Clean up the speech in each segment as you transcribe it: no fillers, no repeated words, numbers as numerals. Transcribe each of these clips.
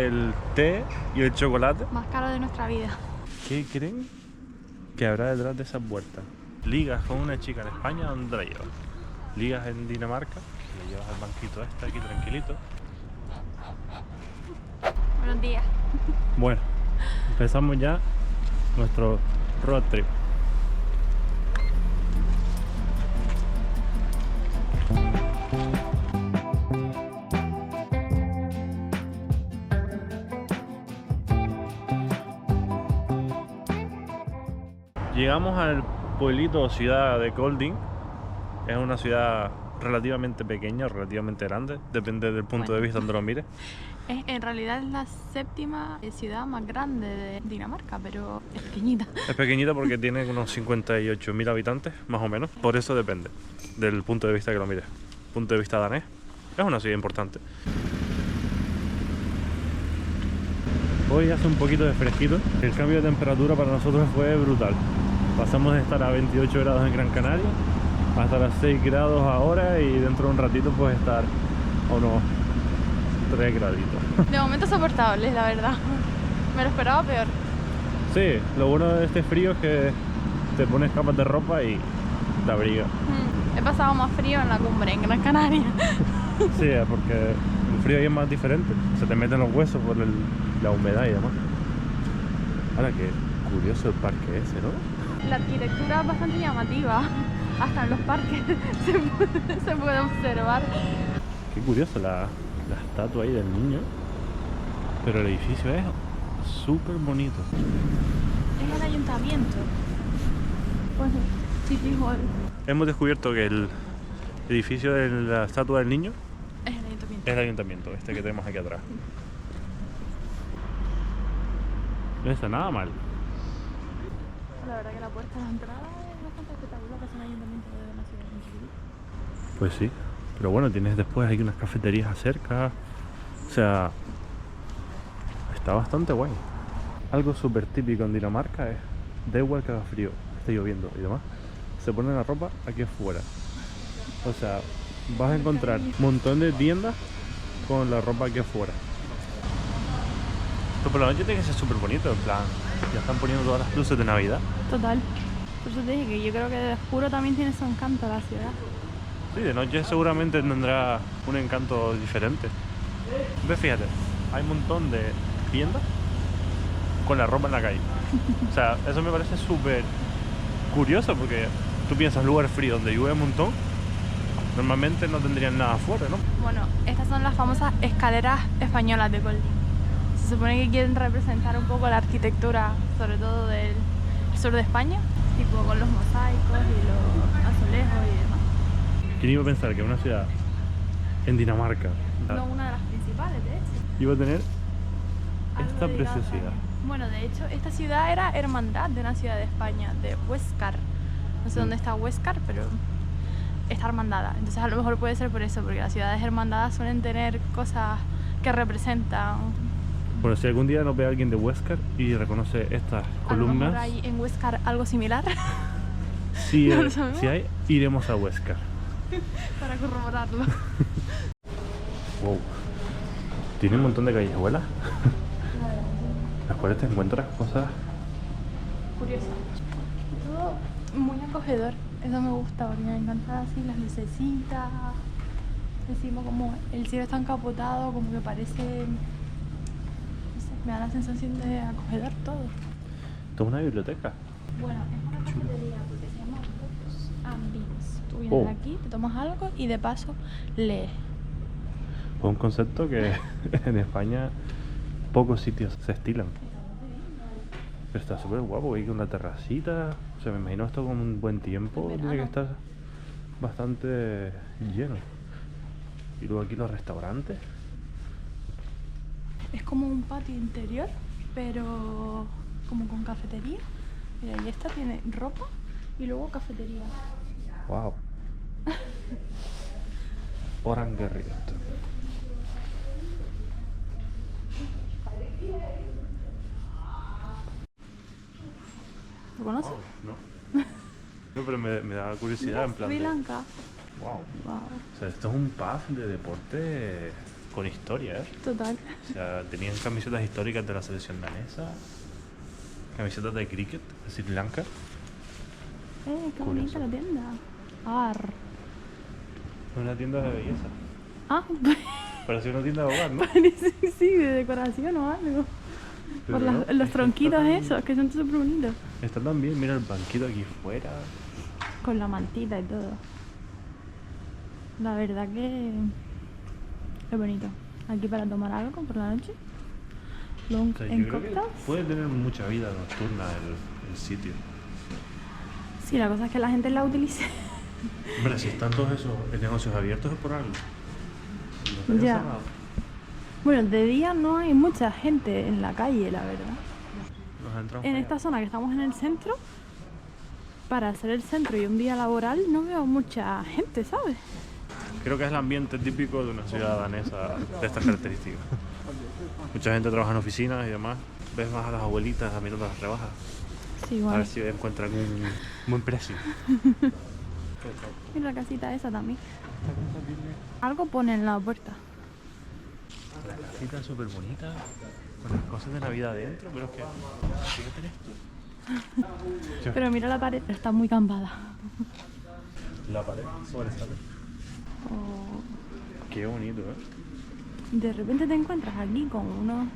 El té y el chocolate. Más caro de nuestra vida. ¿Qué creen que habrá detrás de esas puertas? Ligas con una chica en España, ¿dónde la llevas? Ligas en Dinamarca, que la llevas al banquito este aquí tranquilito. Buenos días. Bueno, empezamos ya nuestro road trip. Llegamos al pueblito o ciudad de Kolding. Es una ciudad relativamente pequeña o relativamente grande, depende del punto de vista donde lo mires. En realidad es la séptima ciudad más grande de Dinamarca, pero es pequeñita. Es pequeñita porque tiene unos 58.000 habitantes, más o menos. Por eso depende del punto de vista que lo mires. Punto de vista danés, es una ciudad importante. Hoy hace un poquito de fresquito. El cambio de temperatura para nosotros fue brutal. Pasamos de estar a 28 grados en Gran Canaria a estar a 6 grados ahora y dentro de un ratito pues estar a unos 3 graditos. De momento soportable, la verdad. Me lo esperaba peor. Sí, lo bueno de este frío es que te pones capas de ropa y te abriga. He pasado más frío en la cumbre, en Gran Canaria. Sí, porque el frío ahí es más diferente. Se te meten los huesos por la humedad y demás. Ahora, qué curioso el parque ese, ¿no? La arquitectura es bastante llamativa. Hasta en los parques se puede observar. Qué curioso la estatua ahí del niño. Pero el edificio es súper bonito. Es el ayuntamiento. Pues City Hall. Hemos descubierto que el edificio de la estatua del niño Es el ayuntamiento. es el ayuntamiento, este que tenemos aquí atrás. No está nada mal. La verdad que la puerta de la entrada es bastante espectacular, que es un ayuntamiento de una ciudad muy chiquitita. Pues sí, pero bueno, tienes después aquí unas cafeterías cerca. O sea, está bastante guay. Algo súper típico en Dinamarca es, da igual que haga frío, esté lloviendo y demás, se pone la ropa aquí afuera. O sea, vas a encontrar un montón de tiendas con la ropa aquí afuera. Pero por la noche tiene que ser súper bonito, en plan, ya están poniendo todas las luces de Navidad. Total. Por eso te dije que yo creo que de oscuro también tiene su encanto la ciudad. Sí, de noche seguramente tendrá un encanto diferente. Ve, fíjate, hay un montón de tiendas con la ropa en la calle. O sea, eso me parece súper curioso porque tú piensas lugar frío donde llueve un montón, normalmente no tendrían nada afuera, ¿no? Bueno, estas son las famosas escaleras españolas de Kolding. Se supone que quieren representar un poco la arquitectura, sobre todo del sur de España, tipo con los mosaicos y los azulejos y demás. ¿Quién iba a pensar que una ciudad en Dinamarca No una de las principales, de hecho. iba a tener Algo esta dedicado a preciosidad? España. Bueno, de hecho, esta ciudad era hermandad de una ciudad de España, de Huéscar. No sé dónde está Huéscar, pero está hermandada. Entonces a lo mejor puede ser por eso, porque las ciudades hermandadas suelen tener cosas que representan. Bueno, si algún día nos ve alguien de Huéscar y reconoce estas A lo mejor columnas, hay en Huéscar algo similar si, no lo sabemos. si hay, iremos a Huéscar. para corroborarlo. Wow. Tiene un montón de callejuelas. Las cuales te encuentras cosas. Curioso. Todo muy acogedor. Eso me gusta porque me encantan así las lucecitas. Encima como el cielo está encapotado, como que parece. No sé, me da la sensación de acogedor todo. Esto es una biblioteca. Bueno, es una cafetería porque se llama Books and Beans. Tú vienes aquí, te tomas algo y de paso lees. Es un concepto que en España pocos sitios se estilan. Pero está súper guapo, hay una terracita. O sea, me imagino esto con un buen tiempo tiene que estar bastante lleno. Y luego aquí los restaurantes. Es como un patio interior, pero como con cafetería. Mira, y esta tiene ropa y luego cafetería. Wow. Orangerie. ¿Lo conoces? No. No, pero me da curiosidad en plan Sri de... Lanka. Wow. Wow. O sea, esto es un pub de deporte con historia, ¿eh? Total. O sea, tenían camisetas históricas de la selección danesa, camisetas de cricket de Sri Lanka. Qué Curioso. bonita la tienda. Ar. Una tienda de belleza. Ah, Parecía una tienda de hogar, ¿no? parece sí, de decoración o algo. Pero Por no, los es que tronquitos está esos, que son súper bonitos. Está tan bien, mira el banquito aquí fuera. Con la mantita y todo. La verdad que es bonito. Aquí para tomar algo por la noche. O sea, En yo creo que cócteles. puede tener mucha vida nocturna el sitio. Sí, la cosa es que la gente la utilice. Hombre, si están todos esos negocios abiertos es por algo. No estarían Ya. cerrados. Bueno, de día no hay mucha gente en la calle, la verdad. Nos entramos En para esta allá. zona que estamos en el centro, para hacer el centro y un día laboral, no veo mucha gente, ¿sabes? Creo que es el ambiente típico de una ciudad danesa de estas características. Mucha gente trabaja en oficinas y demás. Ves más a las abuelitas mirando las rebajas. Sí, A igual. ver si encuentran un buen precio. Y la casita esa también. Algo pone en la puerta. La casita es súper bonita, con las cosas de Navidad dentro, pero es que... Fíjate esto. Pero mira la pared, está muy campada. La pared sobresale. Oh, Qué bonito, ¿eh? de repente te encuentras aquí con unos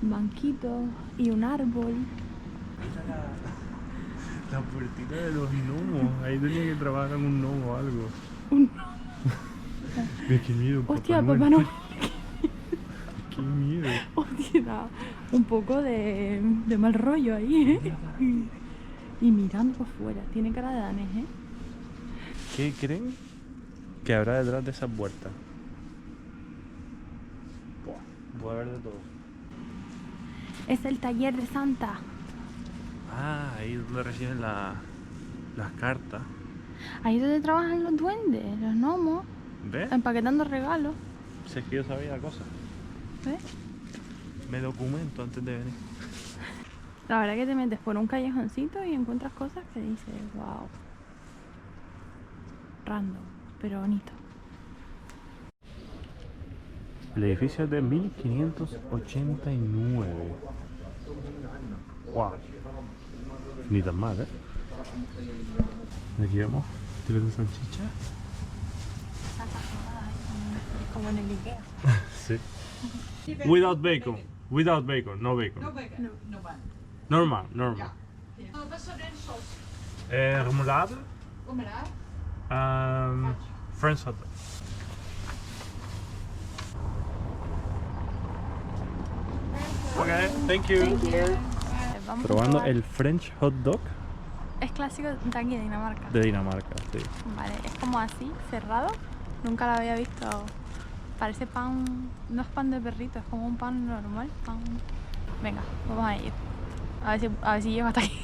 banquitos y un árbol. La puertita de los gnomos. Ahí tenía que trabajar con un gnomo o algo. De qué miedo, Hostia, Papá Noel. Qué miedo. Hostia, da un poco de mal rollo ahí, ¿eh? Y mirando por fuera. Tiene cara de danés, ¿eh? ¿Qué creen que habrá detrás de esa puerta? Puede haber de todo. Es el taller de Santa. Ah, ahí es donde reciben las cartas. Ahí es donde trabajan los duendes, los gnomos, ¿Ves? empaquetando regalos. Si es que yo sabía cosas. ¿Ves? Me documento antes de venir. La verdad que te metes por un callejoncito y encuentras cosas que dices, wow. Random, pero bonito. El edificio es de 1589. Wow. Ni tan mal, ¿eh? Aquí vemos tiros de salchicha. Como en el Ikea. Sí. Without bacon. Without bacon. No bacon. No bacon. No bun. Normal, normal. Ja. Wat is er in sos? Remoulade. Kom maar daar. French hot dog. Okay, thank you. Vamos a Probando probar. el French hot dog Es clásico de aquí de Dinamarca. de Dinamarca, sí. Vale, es como así, cerrado. Nunca lo había visto. Parece pan, no es pan de perrito, es como un pan normal. Pan. Venga, vamos a ir. A ver si llego hasta aquí.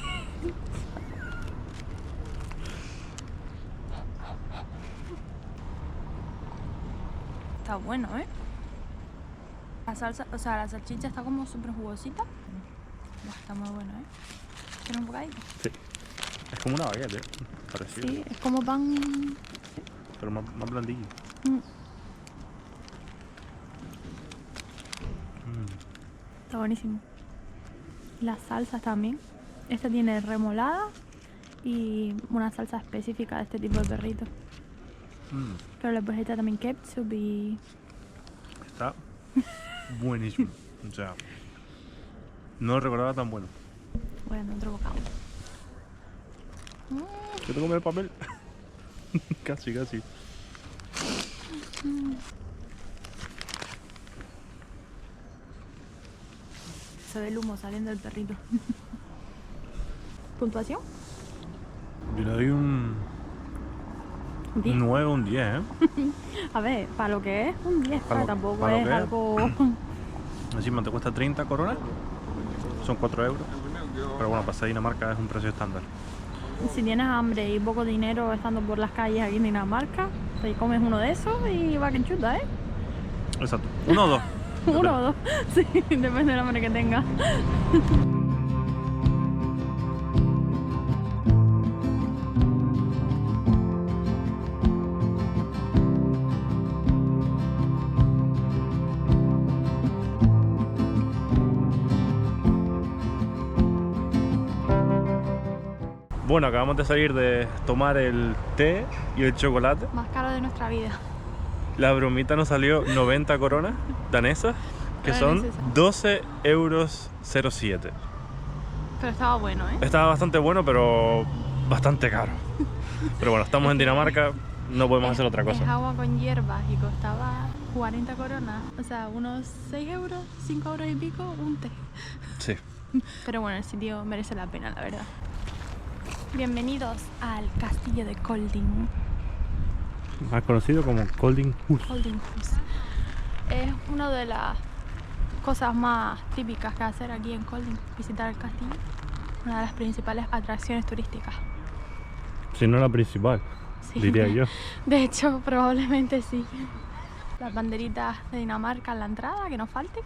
Está bueno, ¿eh? La salsa, o sea, la salchicha está como súper jugosita. Buah, está muy bueno, ¿eh? ¿Quieres un bocadillo? Sí. Es como una baguette, parecido. Sí, es como pan. Pero más blandillo. Mm, Está buenísimo. Las salsas también. Esta tiene remolada y una salsa específica de este tipo de perrito. Pero le puedes echar también ketchup y... Está buenísimo. O sea, no lo recordaba tan bueno. Bueno, otro bocado. Yo tengo que comer papel. Casi. Se ve el humo saliendo del perrito. ¿Puntuación? Yo le doy un 10. 9 o un 10, ¿eh? A ver, para lo que es, un 10. Para lo- Tampoco para lo es que es. algo... Encima te cuesta 30 coronas. Son 4 euros. Pero bueno, para ser Dinamarca es un precio estándar. Si tienes hambre y poco dinero estando por las calles aquí en Dinamarca, te comes uno de esos y va que chuta, ¿eh? Exacto. 1 o 2. Uno o dos. Sí, depende del hambre que tengas. Bueno, acabamos de salir de tomar el té y el chocolate. Más caro de nuestra vida. La bromita nos salió 90 coronas danesas, que son Danesas. 12,07 €. Pero estaba bueno, ¿eh? Estaba bastante bueno, pero bastante caro. Pero bueno, estamos en Dinamarca, no podemos hacer otra Es cosa. agua con hierbas y costaba 40 coronas. O sea, unos 6 euros, 5 euros y pico, un té. Sí. Pero bueno, el sitio merece la pena, la verdad. Bienvenidos al castillo de Kolding. Más conocido como Koldinghus. Koldinghus. Es una de las cosas más típicas que hacer aquí en Kolding, visitar el castillo. Una de las principales atracciones turísticas. Si no la principal, Sí. diría yo. De hecho, probablemente sí. Las banderitas de Dinamarca en la entrada, que no falten.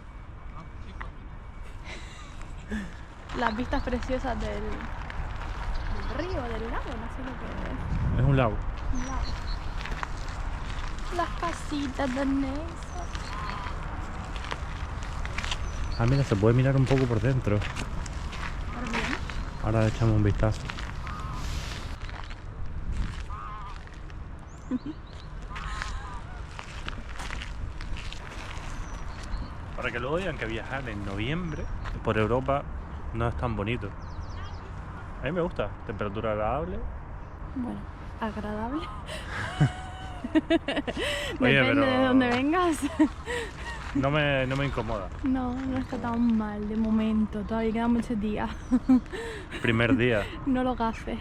Las vistas preciosas del río, del lago, no sé lo que Es un lago. es. Un lago. Las casitas danesas. Ah, mira, se puede mirar un poco por dentro. Ahora bien. Ahora le echamos un vistazo. Para que luego digan que viajar en noviembre por Europa no es tan bonito. A mí me gusta, temperatura agradable. Bueno, agradable. Oye, Depende pero- de dónde vengas. No me incomoda. No, no está tan mal de momento. Todavía quedan muchos días. Primer día. No lo gafes.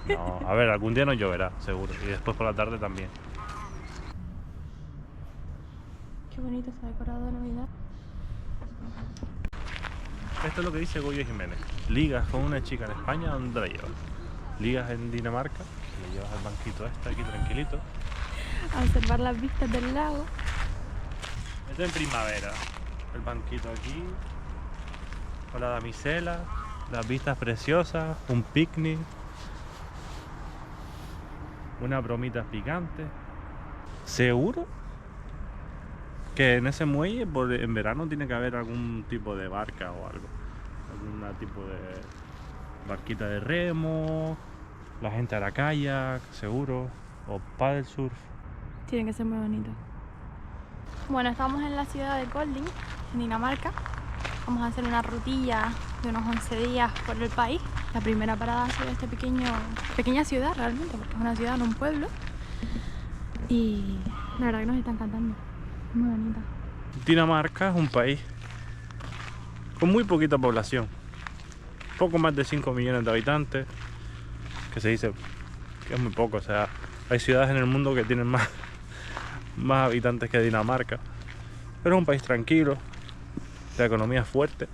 No, a ver, algún día nos lloverá, seguro. Y después por la tarde también. Qué bonito se ha decorado de Navidad. Esto es lo que dice Goyo Jiménez. Ligas con una chica en España, ¿dónde la llevas? Ligas en Dinamarca, le llevas al banquito este aquí tranquilito. A observar las vistas del lago. Esto en primavera. El banquito aquí, con la damisela, las vistas preciosas, un picnic, unas bromitas picantes. ¿Seguro que en ese muelle en verano tiene que haber algún tipo de barca o algo? Algún tipo de barquita de remo, la gente a la kayak, seguro, o paddle surf. Tiene que ser muy bonito. Bueno, estamos en la ciudad de Kolding, en Dinamarca. Vamos a hacer una rutilla de unos 11 días por el país. La primera parada ha sido esta pequeña ciudad realmente, porque es una ciudad, no un pueblo. Y la verdad que nos está encantando. Muy bonita. Dinamarca es un país con muy poquita población, poco más de 5 millones de habitantes, que se dice que es muy poco. O sea, hay ciudades en el mundo que tienen más habitantes que Dinamarca, pero es un país tranquilo, la economía es fuerte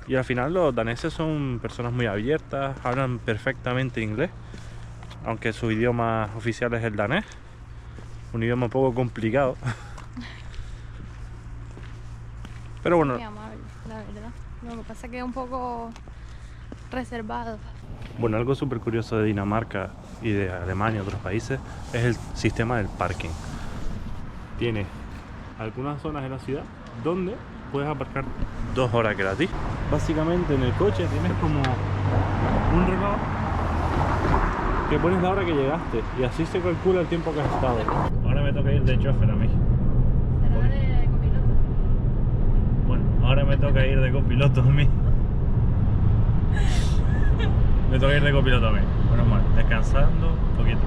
y al final los daneses son personas muy abiertas, hablan perfectamente inglés, aunque su idioma oficial es el danés, un idioma un poco complicado. Pero bueno, Muy amable, la verdad. Lo que pasa es que es un poco reservado. bueno, algo súper curioso de Dinamarca y de Alemania y otros países es el sistema del parking. Tiene algunas zonas en la ciudad donde puedes aparcar 2 horas gratis. Básicamente en el coche tienes como un reloj que pones la hora que llegaste y así se calcula el tiempo que has estado. Ahora me toca ir de chofer a mí. ¿Será de copiloto? Bueno, ahora me toca ir de copiloto a mí. Me toca ir de copiloto a mí. Bueno, mal, descansando un poquito.